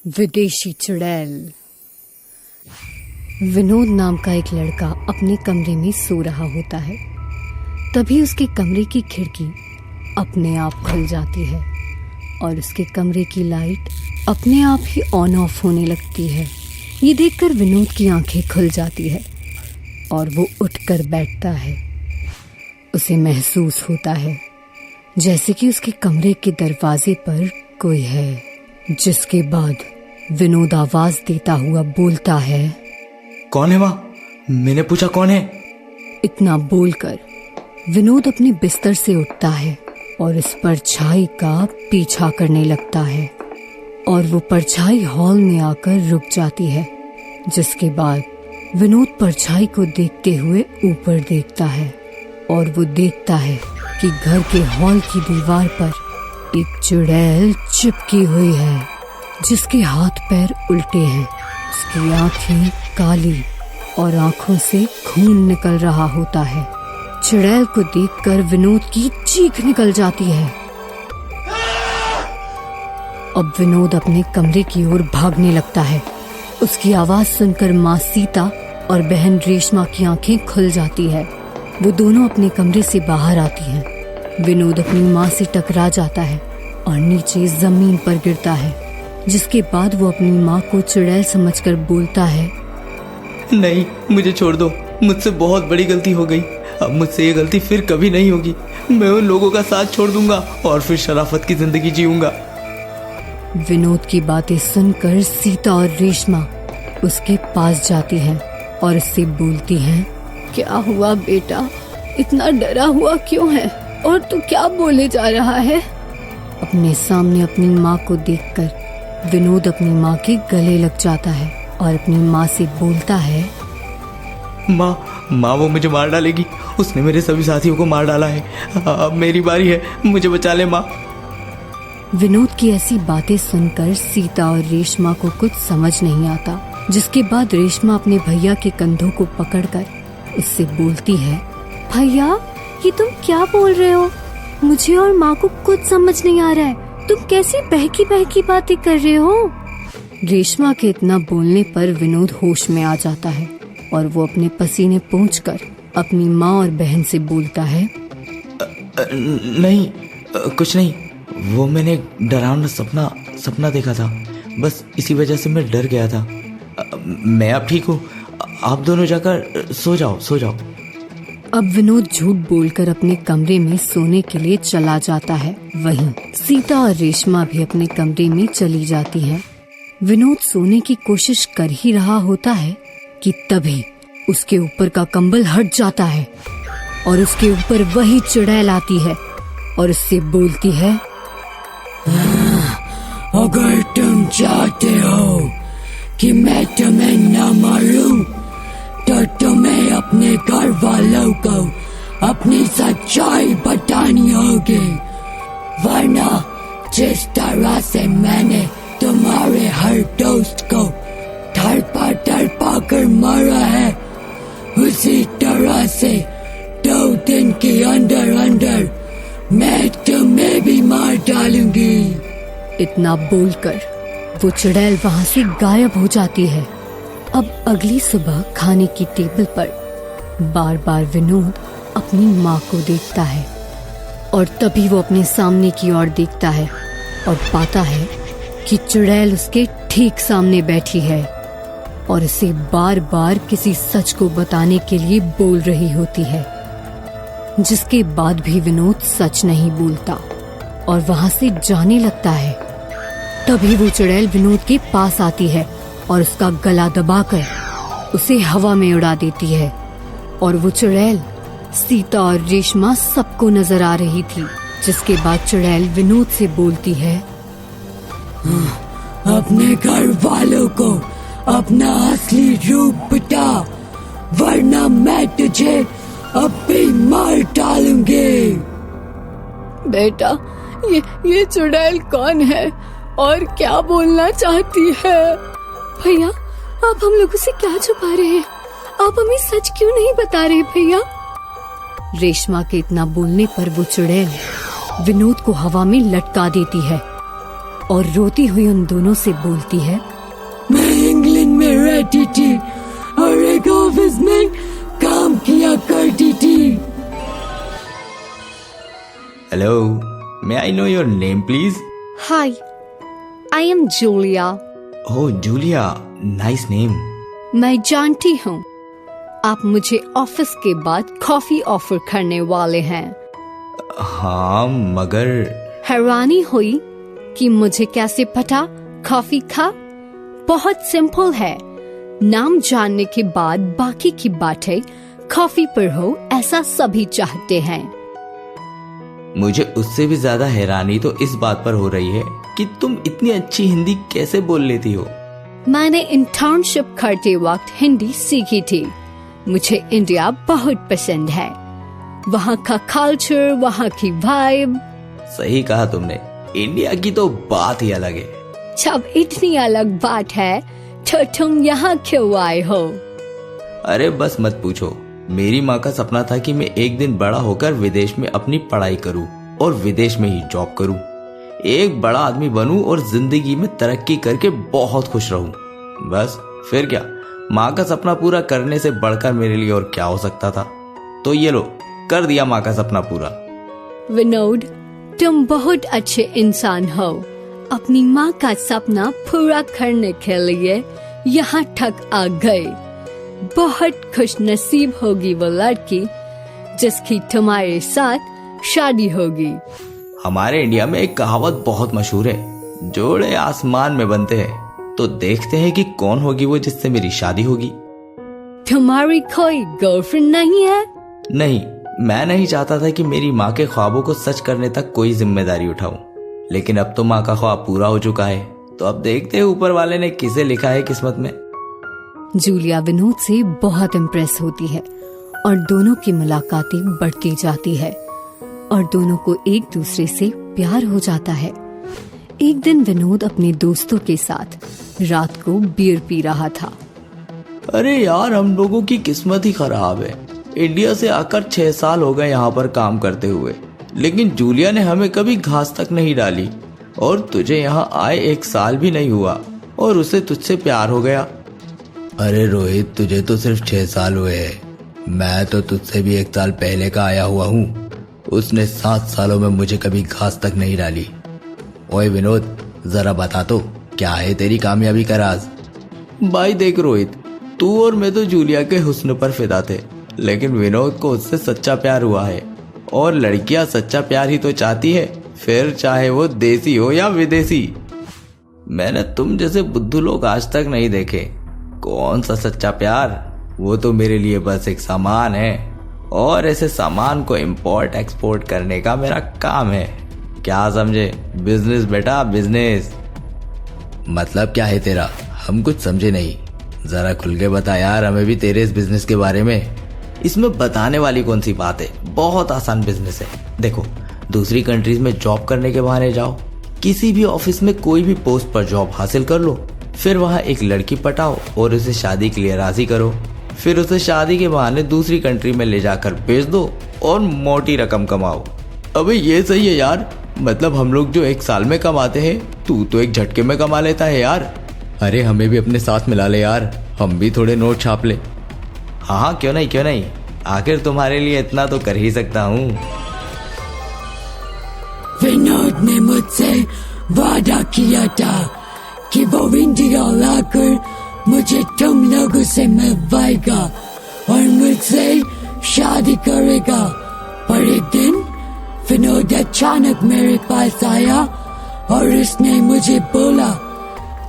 विदेशी चुड़ैल। विनोद नाम का एक लड़का अपने कमरे में सो रहा होता है। तभी उसके कमरे की खिड़की अपने आप खुल जाती है और उसके कमरे की लाइट अपने आप ही ऑन ऑफ होने लगती है। ये देखकर विनोद की आंखें खुल जाती है और वो उठकर बैठता है। उसे महसूस होता है जैसे कि उसके कमरे के दरवाजे पर कोई है, जिसके बाद विनोद आवाज देता हुआ बोलता है, कौन है माँ? मैंने पूछा कौन है? इतना बोलकर विनोद अपने बिस्तर से उठता है और इस परछाई का पीछा करने लगता है और वो परछाई हॉल में आकर रुक जाती है। जिसके बाद विनोद परछाई को देखते हुए ऊपर देखता है और वो देखता है कि घर के हॉल की दीवार पर एक चुड़ैल चिपकी हुई है, जिसके हाथ पैर उल्टे हैं। उसकी आंखें काली और आंखों से खून निकल रहा होता है। चुड़ैल को देखकर विनोद की चीख निकल जाती है। अब विनोद अपने कमरे की ओर भागने लगता है। उसकी आवाज सुनकर माँ सीता और बहन रेशमा की आंखें खुल जाती है। वो दोनों अपने कमरे से बाहर आती हैं। विनोद अपनी माँ से टकरा जाता है और नीचे जमीन पर गिरता है। जिसके बाद वो अपनी माँ को चुड़ैल समझकर बोलता है, नहीं, मुझे छोड़ दो, मुझसे बहुत बड़ी गलती हो गई। अब मुझसे ये गलती फिर कभी नहीं होगी। मैं उन लोगों का साथ छोड़ दूंगा और फिर शराफत की जिंदगी जीऊंगा। विनोद की बातें सुनकर सीता और रेशमा उसके पास जाती हैं और उससे बोलती हैं, क्या हुआ बेटा, इतना डरा हुआ क्यों है और तू क्या बोले जा रहा है? अपने सामने अपनी माँ को देखकर विनोद अपनी माँ के गले लग जाता है और अपनी माँ से बोलता है, माँ वो मुझे मार डालेगी। उसने मेरे सभी साथियों को मार डाला है। अब मेरी बारी है, मुझे बचा ले माँ। विनोद की ऐसी बातें सुनकर सीता और रेशमा को कुछ समझ नहीं आता। जिसके बाद रेशमा अपने भैया के कंधों को पकड़कर उससे बोलती है, भैया ये तुम क्या बोल रहे हो? मुझे और माँ को कुछ समझ नहीं आ रहा है। तुम कैसी बहकी बहकी बातें कर रहे हो? रेशमा के इतना बोलने पर विनोद होश में आ जाता है और वो अपने पसीने पोंछकर अपनी माँ और बहन से बोलता है, नहीं, कुछ नहीं। वो मैंने डरावना सपना देखा था, बस इसी वजह से मैं डर गया था। मैं अब ठीक हूँ। आप दोनों जाकर सो जाओ। अब विनोद झूठ बोलकर अपने कमरे में सोने के लिए चला जाता है। वहीं सीता और रेशमा भी अपने कमरे में चली जाती हैं। विनोद सोने की कोशिश कर ही रहा होता है कि तभी उसके ऊपर का कंबल हट जाता है और उसके ऊपर वही चुड़ैल आती है और उससे बोलती है, अगर तुम चाहते हो कि मैं तुम्हें न मारूं, तो तुम्हें अपने घर वालों को अपनी सच्चाई बतानी होगी, वरना जिस तरह से मैंने तुम्हारे हर दोस्त को तड़पा कर मारा है, उसी तरह से 2 दिन के अंदर मैं तुम्हें भी मार डालूंगी। इतना बोलकर वो चुड़ैल वहाँ से गायब हो जाती है। अब अगली सुबह खाने की टेबल पर बार बार विनोद अपनी माँ को देखता है और तभी वो अपने सामने की ओर देखता है और पाता है कि चुड़ैल उसके ठीक सामने बैठी है और उसे बार बार किसी सच को बताने के लिए बोल रही होती है। जिसके बाद भी विनोद सच नहीं बोलता और वहाँ से जाने लगता है। तभी वो चुड़ैल विनोद के पास आती है और उसका गला दबाकर उसे हवा में उड़ा देती है और वो चुड़ैल सीता और रेशमा सबको नजर आ रही थी। जिसके बाद चुड़ैल विनोद से बोलती है, अपने घर वालों को अपना असली रूप बता, वरना मैं तुझे अब भी मार डालूंगी। बेटा, ये चुड़ैल कौन है और क्या बोलना चाहती है? भैया, आप हम लोगों से क्या छुपा रहे हैं? आप हमें सच क्यों नहीं बता रहे भैया? रेशमा के इतना बोलने पर वो चुड़ैल विनोद को हवा में लटका देती है और रोती हुई उन दोनों से बोलती है, मैं इंग्लैंड में रहती थी और एक ऑफिस में काम किया करती थी। Hello, may I know your name please? Hi, I am Julia. Oh Julia, nice name. मैं जानती हूँ आप मुझे ऑफिस के बाद कॉफी ऑफर करने वाले हैं। हाँ मगर हैरानी हुई कि मुझे कैसे पता कॉफी का? बहुत सिंपल है, नाम जानने के बाद बाकी की बातें कॉफी पर हो ऐसा सभी चाहते हैं। मुझे उससे भी ज्यादा हैरानी तो इस बात पर हो रही है कि तुम इतनी अच्छी हिंदी कैसे बोल लेती हो। मैंने इंटर्नशिप करते वक्त हिंदी सीखी थी। मुझे इंडिया बहुत पसंद है, वहाँ का कल्चर, वहाँ की वाइब। सही कहा तुमने, इंडिया की तो बात ही अलग है। जब इतनी अलग बात है तो तुम यहाँ क्यों आए हो? अरे बस मत पूछो, मेरी माँ का सपना था कि मैं एक दिन बड़ा होकर विदेश में अपनी पढ़ाई करूं और विदेश में ही जॉब करूं, एक बड़ा आदमी बनूं और जिंदगी में तरक्की करके बहुत खुश रहूं। बस फिर क्या, माँ का सपना पूरा करने से बढ़कर मेरे लिए और क्या हो सकता था। तो ये लो, कर दिया माँ का सपना पूरा। विनोद, तुम बहुत अच्छे इंसान हो। अपनी माँ का सपना पूरा करने के लिए यहाँ तक आ गए। बहुत खुश नसीब होगी वो लड़की जिसकी तुम्हारे साथ शादी होगी। हमारे इंडिया में एक कहावत बहुत मशहूर है, जोड़े आसमान में बनते हैं, तो देखते हैं कि कौन होगी वो जिससे मेरी शादी होगी। तुम्हारी कोई गर्लफ्रेंड नहीं है? नहीं, मैं नहीं चाहता था कि मेरी माँ के ख्वाबों को सच करने तक कोई जिम्मेदारी उठाऊं, लेकिन अब तो माँ का ख्वाब पूरा हो चुका है, तो अब देखते हैं ऊपर वाले ने किसे लिखा है किस्मत में। जूलिया विनोद से बहुत इम्प्रेस होती है और दोनों की मुलाकातें बढ़ती जाती है और दोनों को एक दूसरे से प्यार हो जाता है। एक दिन विनोद अपने दोस्तों के साथ रात को बियर पी रहा था। अरे यार, हम लोगों की किस्मत ही खराब है। इंडिया से आकर 6 साल हो गए यहाँ पर काम करते हुए, लेकिन जूलिया ने हमें कभी घास तक नहीं डाली, और तुझे यहाँ आए 1 साल भी नहीं हुआ और उसे तुझसे प्यार हो गया। अरे रोहित, तुझे तो सिर्फ 6 साल हुए हैं, मैं तो तुझसे भी 1 साल पहले का आया हुआ हूँ। उसने 7 सालों में मुझे कभी घास तक नहीं डाली। ओए विनोद, जरा बता तो क्या है तेरी कामयाबी का राज? भाई देख रोहित, तू और मैं तो जूलिया के हुस्न पर फिदा थे, लेकिन विनोद को उससे सच्चा प्यार हुआ है, और लड़कियां सच्चा प्यार ही तो चाहती है, फिर चाहे वो देसी हो या विदेशी। मैंने तुम जैसे बुद्धू लोग आज तक नहीं देखे। कौन सा सच्चा प्यार, वो तो मेरे लिए बस एक सामान है, और ऐसे सामान को इंपोर्ट एक्सपोर्ट करने का मेरा काम है। क्या समझे? बिजनेस बेटा, बिजनेस। मतलब क्या है तेरा? हम कुछ समझे नहीं, जरा खुल के बता यार हमें भी तेरे इस बिजनेस के बारे में। इसमें बताने वाली कौन सी बात है, बहुत आसान बिजनेस है। देखो, दूसरी कंट्रीज में जॉब करने के बहाने जाओ, किसी भी ऑफिस में कोई भी पोस्ट पर जॉब हासिल कर लो, फिर वहाँ एक लड़की पटाओ और उसे शादी के लिए राजी करो, फिर उसे शादी के बहाने दूसरी कंट्री में ले जाकर बेच दो और मोटी रकम कमाओ। अबे ये सही है यार, मतलब हम लोग जो 1 साल में कमाते हैं, तू तो एक झटके में कमा लेता है यार। अरे हमें भी अपने साथ मिला ले यार, हम भी थोड़े नोट छाप ले। हाँ क्यों नहीं, क्यों नहीं, आखिर तुम्हारे लिए इतना तो कर ही सकता हूँ। विनोद ने मुझसे वादा किया था कि वो इंडिया लाकर मुझे तुम लोगों से मिलवाएगा और मुझसे शादी करेगा। पर एक दिन विनोद अचानक मेरे पास आया और उसने मुझे बोला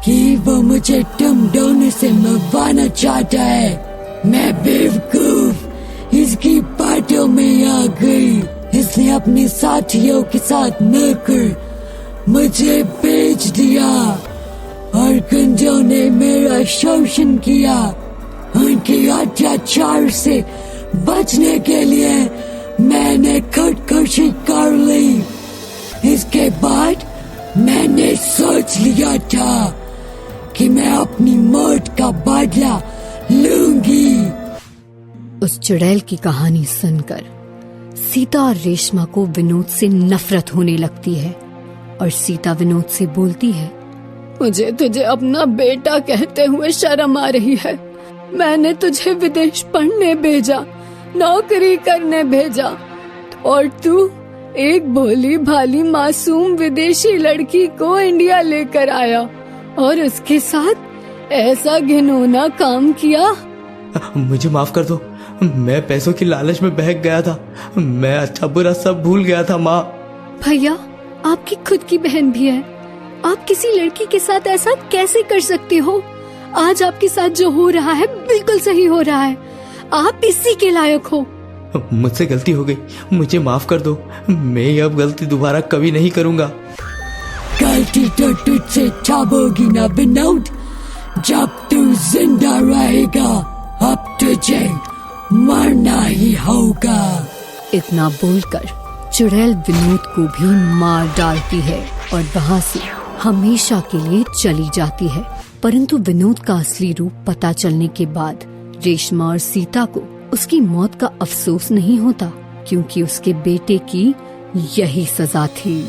कि वो मुझे तुम दोनों से मिलवाना चाहता है। मैं बेवकूफ इसकी बातों में आ गई, इसने अपने साथियों के साथ मिलकर मुझे बेच दिया और गुंडों ने मेरा शोषण किया। उनके अत्याचार से बचने के लिए मैंने खुदकुशी कर ली। इसके बाद मैंने सोच लिया था कि मैं अपनी मौत का बदला लूंगी। उस चुड़ैल की कहानी सुनकर सीता और रेशमा को विनोद से नफरत होने लगती है और सीता विनोद से बोलती है, मुझे तुझे अपना बेटा कहते हुए शर्म आ रही है। मैंने तुझे विदेश पढ़ने भेजा, नौकरी करने भेजा, और तू एक भोली भाली मासूम विदेशी लड़की को इंडिया लेकर आया और उसके साथ ऐसा घिनौना काम किया। मुझे माफ कर दो, मैं पैसों की लालच में बहक गया था। मैं अच्छा बुरा सब भूल गया था माँ। भैया, आपकी खुद की बहन भी है, आप किसी लड़की के साथ ऐसा कैसे कर सकते हो? आज आपके साथ जो हो रहा है बिल्कुल सही हो रहा है। आप इसी के लायक हो। मुझसे गलती हो गई, मुझे माफ कर दो। मैं ये अब गलती दोबारा कभी नहीं करूँगा। गलती तो तुझसे तब होगी ना विनोद, जब तू जिंदा रहेगा। अब तुझे मरना ही होगा। इतना बोलकर चुड़ैल विनोद को भी मार डालती है और वहाँ से हमेशा के लिए चली जाती है। परंतु विनोद का असली रूप पता चलने के बाद रेशमा और सीता को उसकी मौत का अफसोस नहीं होता, क्योंकि उसके बेटे की यही सजा थी।